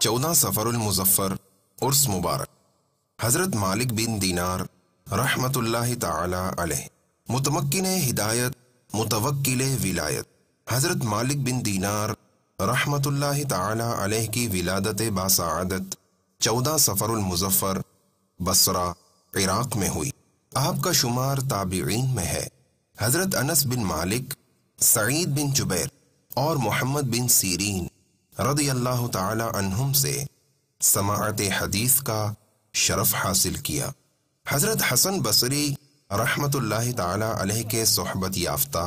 14 सफरुल मुज़फ़्फ़र उर्स मुबारक। हज़रत मालिक बिन दीनार रहमतुल्लाहि ताला अलैह, मुतमक्किन हिदायत मुतवक्किल विलायत। हज़रत मालिक बिन दीनार रहमतुल्लाहि ताला अलैह की विलादत बासआदत 14 सफरुल मुज़फ़्फ़र बसरा इराक़ में हुई। आपका शुमार ताबिईन में है। हज़रत अनस बिन मालिक, सईद बिन जुबैर और मोहम्मद बिन सीरीन रज़ियल्लाहु ताला अन्हुम से समाअत हदीस का शरफ हासिल किया। हज़रत हसन बसरी रहमतुल्लाहि ताला अलैह के सोहबत याफ्ता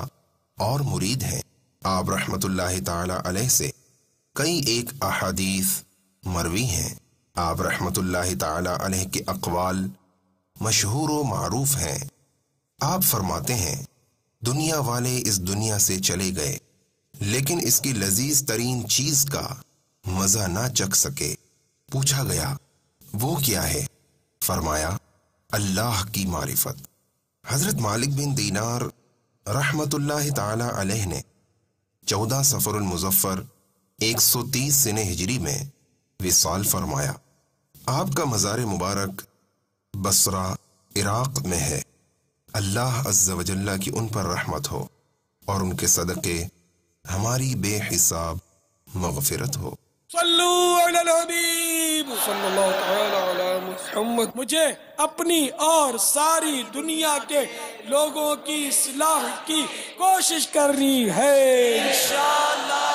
और मुरीद हैं। आप रहमतुल्लाहि ताला अलैह से कई एक अहादीस मरवी हैं। आप रहमतुल्लाहि ताला अलैह के अक़वाल मशहूर व मारूफ हैं। आप फरमाते हैं, दुनिया वाले इस दुनिया से चले गए, लेकिन इसकी लजीज तरीन चीज का मजा ना चख सके। पूछा गया, वो क्या है? फरमाया, अल्लाह की मारिफत। हजरत मालिक बिन दीनार रहमतुल्लाहि ताला अलैह ने 14 सफरुल मुज़फ़्फ़र 130 सिने हिजरी में विसाल फरमाया। आपका मज़ार मुबारक बसरा इराक़ में है। अल्लाह अज़्ज़ा व जल्ला की उन पर रहमत हो और उनके सदक़े हमारी बेहिसाब मग़फ़िरत हो। सल्लू अला नबी सल्लल्लाहु तआला अला मुहम्मद। मुझे अपनी और सारी दुनिया के लोगों की इस्लाह की कोशिश करनी है इंशाअल्लाह।